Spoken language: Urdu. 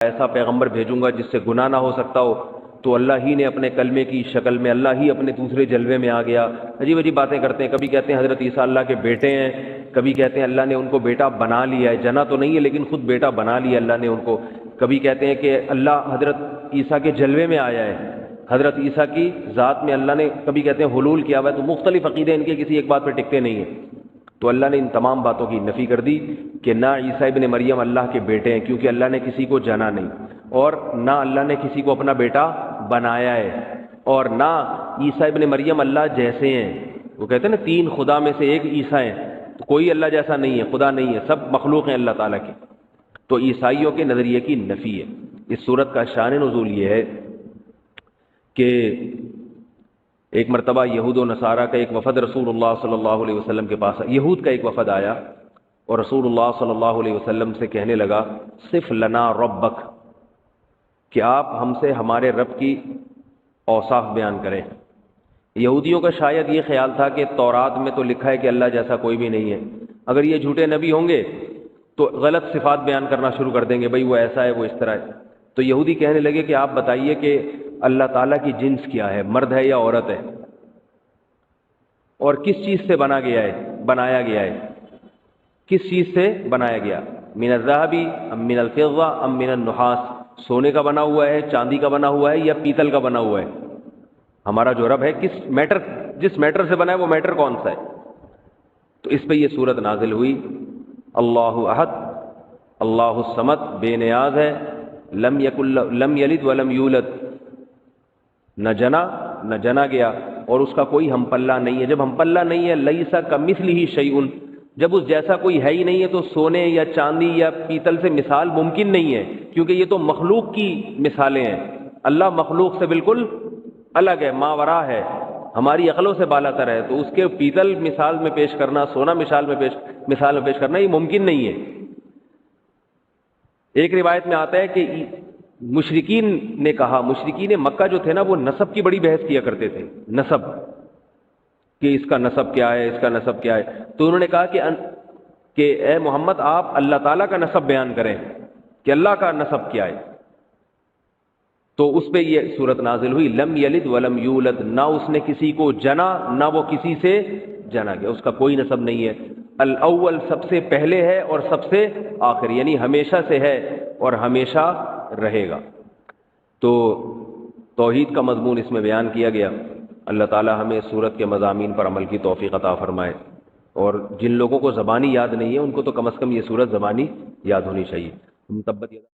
ایسا پیغمبر بھیجوں گا جس سے گناہ نہ ہو سکتا ہو، تو اللہ ہی نے اپنے کلمے کی شکل میں، اللہ ہی اپنے دوسرے جلوے میں آ گیا۔ عجیب عجیب باتیں کرتے ہیں، کبھی کہتے ہیں حضرت عیسیٰ اللہ کے بیٹے ہیں، کبھی کہتے ہیں اللہ نے ان کو بیٹا بنا لیا ہے، جنا تو نہیں ہے لیکن خود بیٹا بنا لیا اللہ نے ان کو، کبھی کہتے ہیں کہ اللہ حضرت عیسیٰ کے جلوے میں آیا ہے، حضرت عیسیٰ کی ذات میں اللہ نے، کبھی کہتے ہیں حلول کیا ہوا ہے۔ تو مختلف عقیدے ان کے کسی ایک بات پہ ٹکتے نہیں ہیں۔ تو اللہ نے ان تمام باتوں کی نفی کر دی کہ نہ عیسیٰ ابن مریم اللہ کے بیٹے ہیں، کیونکہ اللہ نے کسی کو جنا نہیں، اور نہ اللہ نے کسی کو اپنا بیٹا بنایا ہے، اور نہ عیسیٰ ابن مریم اللہ جیسے ہیں۔ وہ کہتے ہیں نا تین خدا میں سے ایک عیسیٰ ہیں، تو کوئی اللہ جیسا نہیں ہے، خدا نہیں ہے، سب مخلوق ہیں اللہ تعالیٰ کی۔ تو عیسائیوں کے نظریے کی نفی ہے۔ اس صورت کا شان نزول یہ ہے کہ ایک مرتبہ یہود و نصارہ کا ایک وفد رسول اللہ صلی اللہ علیہ وسلم کے پاس، یہود کا ایک وفد آیا اور رسول اللہ صلی اللہ علیہ وسلم سے کہنے لگا صف لنا ربک، کہ آپ ہم سے ہمارے رب کی اوصاف بیان کریں۔ یہودیوں کا شاید یہ خیال تھا کہ تورات میں تو لکھا ہے کہ اللہ جیسا کوئی بھی نہیں ہے، اگر یہ جھوٹے نبی ہوں گے تو غلط صفات بیان کرنا شروع کر دیں گے، بھئی وہ ایسا ہے، وہ اس طرح ہے۔ تو یہودی کہنے لگے کہ آپ بتائیے کہ اللہ تعالیٰ کی جنس کیا ہے، مرد ہے یا عورت ہے، اور کس چیز سے بنایا گیا ہے، کس چیز سے بنایا گیا، من الذهب ام من الفضة ام من النحاس، سونے کا بنا ہوا ہے، چاندی کا بنا ہوا ہے یا پیتل کا بنا ہوا ہے، ہمارا جو رب ہے جس میٹر سے بنا ہے وہ میٹر کون سا ہے۔ تو اس پہ یہ صورت نازل ہوئی، اللہ احد اللہ الصمد، بے نیاز ہے، لم یلد ولم یولد، نہ جنا گیا، اور اس کا کوئی ہم پلہ نہیں ہے۔ جب ہم پلہ نہیں ہے، لیس کمثلہ شیء، جب اس جیسا کوئی ہے ہی نہیں ہے، تو سونے یا چاندی یا پیتل سے مثال ممکن نہیں ہے، کیونکہ یہ تو مخلوق کی مثالیں ہیں۔ اللہ مخلوق سے بالکل الگ ہے، ماورا ہے، ہماری عقلوں سے بالا تر ہے، تو اس کے پیتل مثال میں پیش کرنا، سونا مثال میں پیش کرنا یہ ممکن نہیں ہے۔ ایک روایت میں آتا ہے کہ مشرکین نے کہا، مشرکین مکہ جو تھے نا، وہ نسب کی بڑی بحث کیا کرتے تھے، نسب، کہ اس کا نسب کیا ہے، اس کا نسب کیا ہے۔ تو انہوں نے کہا کہ اے محمد آپ اللہ تعالیٰ کا نسب بیان کریں کہ اللہ کا نسب کیا ہے۔ تو اس پہ یہ صورت نازل ہوئی، لم یلد ولم یولد، نہ اس نے کسی کو جنا نہ وہ کسی سے جنا گیا، اس کا کوئی نسب نہیں ہے۔ الاول سب سے پہلے ہے اور سب سے آخر، یعنی ہمیشہ سے ہے اور ہمیشہ رہے گا۔ تو توحید کا مضمون اس میں بیان کیا گیا۔ اللہ تعالی ہمیں اس سورت کے مضامین پر عمل کی توفیق عطا فرمائے، اور جن لوگوں کو زبانی یاد نہیں ہے ان کو تو کم از کم یہ سورت زبانی یاد ہونی چاہیے۔